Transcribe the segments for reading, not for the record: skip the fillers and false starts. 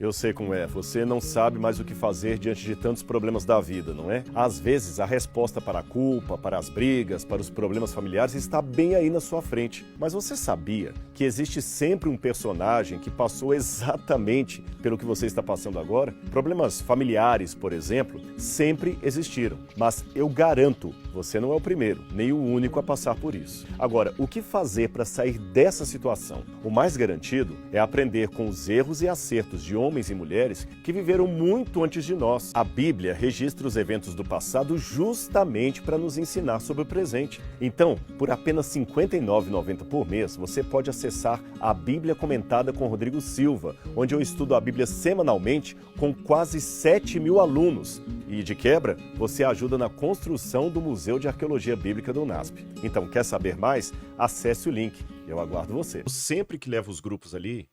Eu sei como é, você não sabe mais o que fazer diante de tantos problemas da vida, não é? Às vezes, a resposta para a culpa, para as brigas, para os problemas familiares está bem aí na sua frente. Mas você sabia que existe sempre um personagem que passou exatamente pelo que você está passando agora? Problemas familiares, por exemplo, sempre existiram. Mas eu garanto, você não é o primeiro, nem o único a passar por isso. Agora, o que fazer para sair dessa situação? O mais garantido é aprender com os erros e acertos de homens e mulheres que viveram muito antes de nós. A Bíblia registra os eventos do passado justamente para nos ensinar sobre o presente. Então, por apenas R$ 59,90 por mês, você pode acessar a Bíblia Comentada com Rodrigo Silva, onde eu estudo a Bíblia semanalmente com quase 7.000 alunos. E, de quebra, você ajuda na construção do Museu de Arqueologia Bíblica do UNASP. Então, quer saber mais? Acesse o link. Eu aguardo você. Sempre que levo os grupos ali,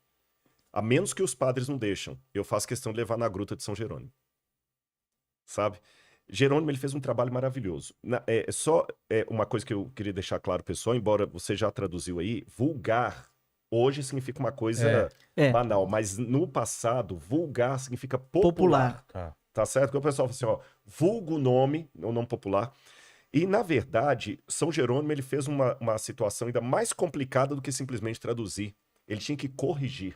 a menos que os padres não deixam, eu faço questão de levar na Gruta de São Jerônimo. Sabe? Jerônimo, ele fez um trabalho maravilhoso. Uma coisa que eu queria deixar claro, pessoal, embora você já traduziu aí, vulgar hoje significa uma coisa banal, mas no passado, vulgar significa popular. Tá certo? Porque o pessoal fala assim, ó, vulgo nome, o nome popular. E, na verdade, São Jerônimo, ele fez uma situação ainda mais complicada do que simplesmente traduzir. Ele tinha que corrigir.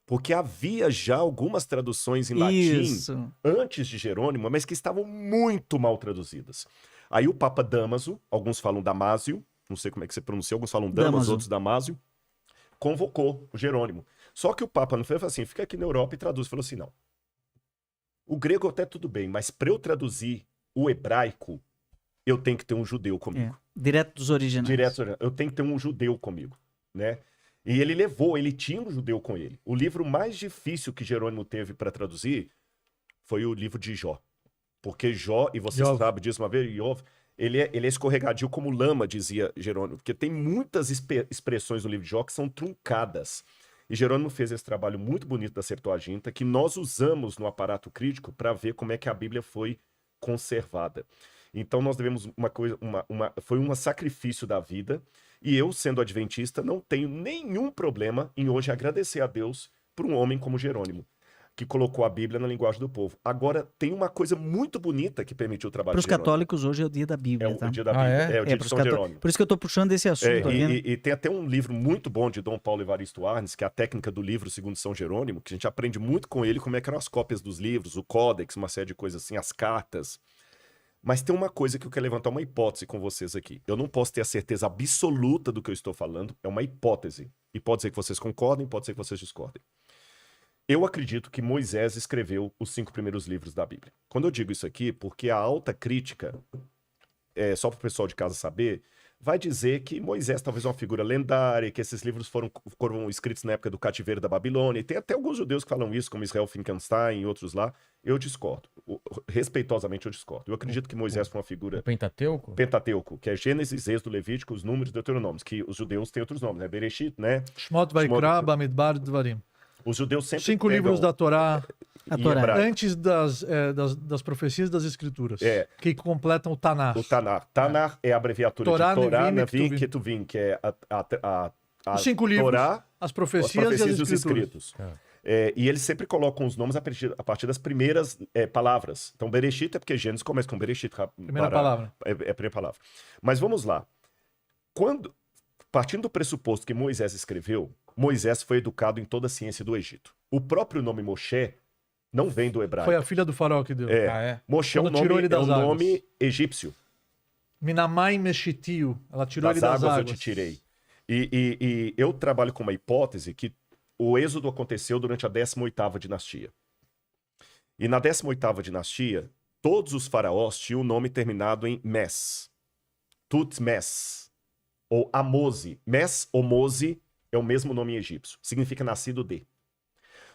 Porque havia já algumas traduções em latim antes de Jerônimo, mas que estavam muito mal traduzidas. Aí o Papa Dámaso, alguns falam Damásio, não sei como é que você pronuncia, alguns falam Dámaso, outros Damásio, convocou o Jerônimo. Só que o Papa não falou assim, fica aqui na Europa e traduz. Falou assim, não. O grego até tudo bem, mas para eu traduzir o hebraico, eu tenho que ter um judeu comigo. Direto dos originais. Eu tenho que ter um judeu comigo, né? E ele tinha um judeu com ele. O livro mais difícil que Jerônimo teve para traduzir foi o livro de Jó. Porque Jó, e você sabe disso uma vez, ele é escorregadio como lama, dizia Jerônimo. Porque tem muitas expressões no livro de Jó que são truncadas. E Jerônimo fez esse trabalho muito bonito da Septuaginta, que nós usamos no aparato crítico para ver como é que a Bíblia foi conservada. Então nós devemos foi um sacrifício da vida. E eu, sendo adventista, não tenho nenhum problema em hoje agradecer a Deus por um homem como Jerônimo, que colocou a Bíblia na linguagem do povo. Agora, tem uma coisa muito bonita que permitiu o trabalho de Jerônimo. Para os católicos, hoje é o dia da Bíblia. É o dia da Bíblia, é o dia de São Jerônimo. Por isso que eu estou puxando esse assunto. E tem até um livro muito bom de Dom Paulo Evaristo Arnes, que é a técnica do livro segundo São Jerônimo, que a gente aprende muito com ele, como é que eram as cópias dos livros, o códex, uma série de coisas assim, as cartas. Mas tem uma coisa que eu quero levantar uma hipótese com vocês aqui. Eu não posso ter a certeza absoluta do que eu estou falando, é uma hipótese. E pode ser que vocês concordem, pode ser que vocês discordem. Eu acredito que Moisés escreveu os 5 primeiros livros da Bíblia. Quando eu digo isso aqui, porque a alta crítica, só para o pessoal de casa saber, vai dizer que Moisés talvez é uma figura lendária, que esses livros foram escritos na época do cativeiro da Babilônia. E tem até alguns judeus que falam isso, como Israel Finkelstein e outros lá. Eu discordo. Respeitosamente eu discordo. Eu acredito que Moisés foi uma figura... Pentateuco? Pentateuco, que é Gênesis, Êxodo, Levítico, os Números e Deuteronômios, que os judeus têm outros nomes, né? Bereshit, né? Shmot, Vaikra, Bamidbar, Dvarim. Os judeus sempre 5 livros da Torá, antes das profecias das Escrituras, que completam o Tanar. O Tanar. Tanar é a abreviatura Torá, de Torá, Nevim, Nevim, Ketuvim, que é os 5 livros, Torá, as profecias e as dos Escrituras. E eles sempre colocam os nomes a partir das primeiras palavras. Então, Bereshit é porque Gênesis começa com Bereshit. Primeira palavra. É a primeira palavra. Mas vamos lá. Partindo do pressuposto que Moisés escreveu, Moisés foi educado em toda a ciência do Egito. O próprio nome Moshe não vem do hebraico. Foi a filha do faraó que deu. Moshe é um nome egípcio. Minamai Meshitiu. Ela tirou ele das águas. Eu te tirei. E eu trabalho com uma hipótese que o êxodo aconteceu durante a 18ª dinastia. E na 18ª dinastia, todos os faraós tinham um nome terminado em Mes. Tutmes. Ou Amose. Mes ou Mose é o mesmo nome em egípcio. Significa nascido de.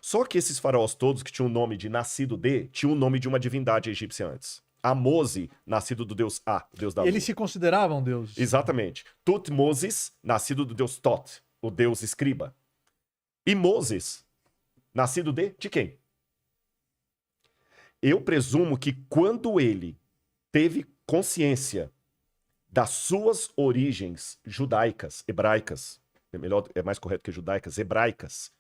Só que esses faraós todos que tinham o nome de nascido de, tinham o nome de uma divindade egípcia antes. Amose, nascido do deus A, deus da lua. Eles se consideravam deuses. Exatamente. Tutmoses, nascido do deus Tot, o deus escriba. E Moses, nascido de quem? Eu presumo que quando ele teve consciência das suas origens judaicas, hebraicas, é mais correto que judaicas, hebraicas,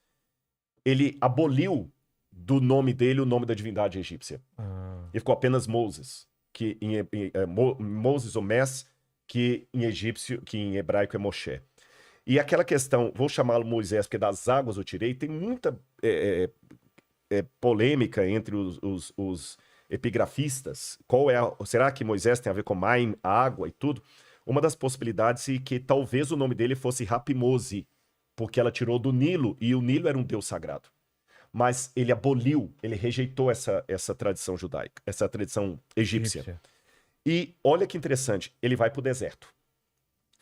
ele aboliu do nome dele o nome da divindade egípcia. E ficou apenas Moses, que Moses ou Mes, que em hebraico é Moshe. E aquela questão, vou chamá-lo Moisés porque das águas eu tirei, tem muita polêmica entre os epigrafistas. Será que Moisés tem a ver com Maim, a água e tudo? Uma das possibilidades é que talvez o nome dele fosse Rapimose, porque ela tirou do Nilo, e o Nilo era um deus sagrado. Mas ele aboliu, ele rejeitou essa tradição judaica, essa tradição egípcia. E olha que interessante, ele vai para o deserto.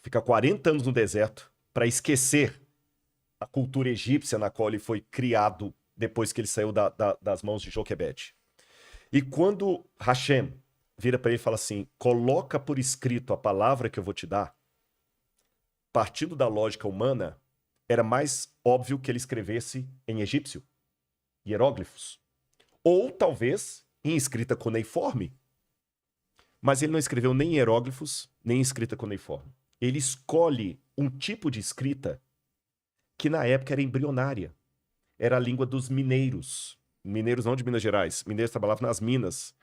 Fica 40 anos no deserto para esquecer a cultura egípcia na qual ele foi criado depois que ele saiu das mãos de Joquebede. E quando Hashem vira para ele e fala assim, coloca por escrito a palavra que eu vou te dar, partindo da lógica humana, era mais óbvio que ele escrevesse em egípcio, hieróglifos, ou talvez em escrita cuneiforme. Mas ele não escreveu nem hieróglifos, nem escrita cuneiforme. Ele escolhe um tipo de escrita que na época era embrionária. Era a língua dos mineiros. Mineiros não de Minas Gerais. Mineiros trabalhavam nas minas,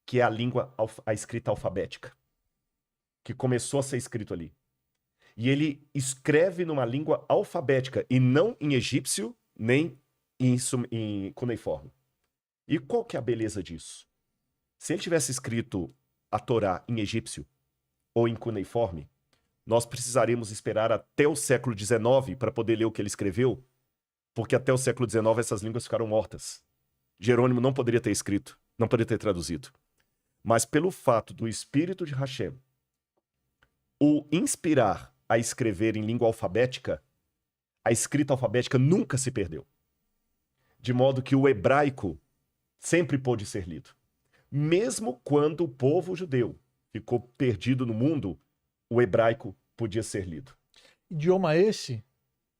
que é a escrita alfabética, que começou a ser escrito ali. E ele escreve numa língua alfabética, e não em egípcio, nem em cuneiforme. E qual que é a beleza disso? Se ele tivesse escrito a Torá em egípcio ou em cuneiforme, nós precisaríamos esperar até o século XIX para poder ler o que ele escreveu, porque até o século XIX essas línguas ficaram mortas. Jerônimo não poderia ter escrito, não poderia ter traduzido. Mas pelo fato do Espírito de Hashem o inspirar a escrever em língua alfabética, a escrita alfabética nunca se perdeu. De modo que o hebraico sempre pôde ser lido. Mesmo quando o povo judeu ficou perdido no mundo, o hebraico podia ser lido. Idioma esse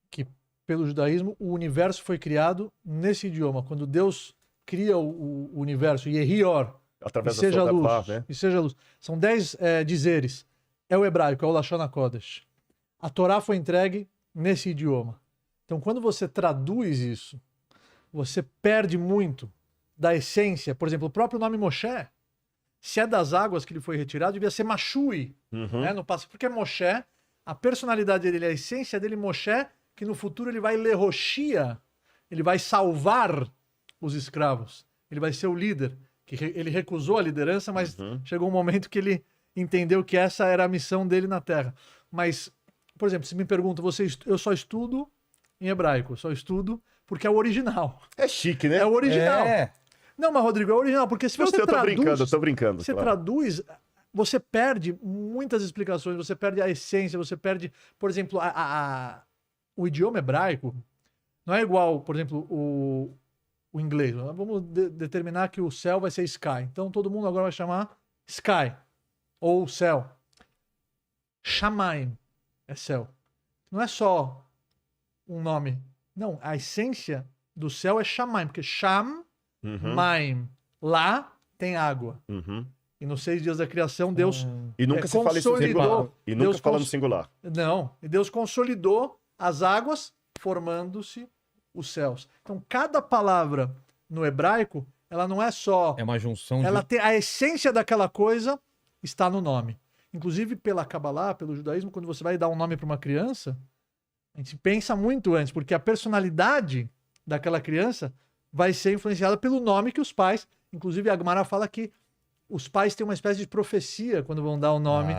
que, pelo judaísmo, o universo foi criado nesse idioma. Quando Deus cria o universo, Yehior, através e seja luz, palavra, né? E seja luz. São 10 dizeres. É o hebraico, é o Lashon HaKodesh. A Torá foi entregue nesse idioma. Então, quando você traduz isso, você perde muito da essência. Por exemplo, o próprio nome Moshe, se é das águas que ele foi retirado, devia ser Mashui, né, no passado. Porque Moshe, a personalidade dele, a essência dele, Moshe, que no futuro ele vai Lehoshia, ele vai salvar os escravos. Ele vai ser o líder. Ele recusou a liderança, mas chegou um momento que ele entendeu que essa era a missão dele na Terra. Mas, por exemplo, se me perguntam, eu só estudo em hebraico, só estudo porque é o original. É chique, né? É o original. Não, mas Rodrigo, é o original, porque se você traduz... Eu tô brincando. Você traduz, você perde muitas explicações, você perde a essência, você perde, por exemplo, o idioma hebraico não é igual, por exemplo, o inglês. Vamos determinar que o céu vai ser sky. Então todo mundo agora vai chamar sky, ou céu. Shamayim é céu. Não é só um nome. Não, a essência do céu é Shamayim, porque Sham, Maim, lá tem água. E nos 6 dias da criação, Deus e nunca se fala isso singular. E nunca fala no singular. Não, e Deus consolidou as águas, formando-se os céus. Então, cada palavra no hebraico, ela não é só... É uma junção ela tem a essência daquela coisa está no nome. Inclusive, pela Kabbalah, pelo judaísmo, quando você vai dar um nome para uma criança, a gente pensa muito antes, porque a personalidade daquela criança vai ser influenciada pelo nome que os pais... Inclusive, a Gemara fala que os pais têm uma espécie de profecia quando vão dar o nome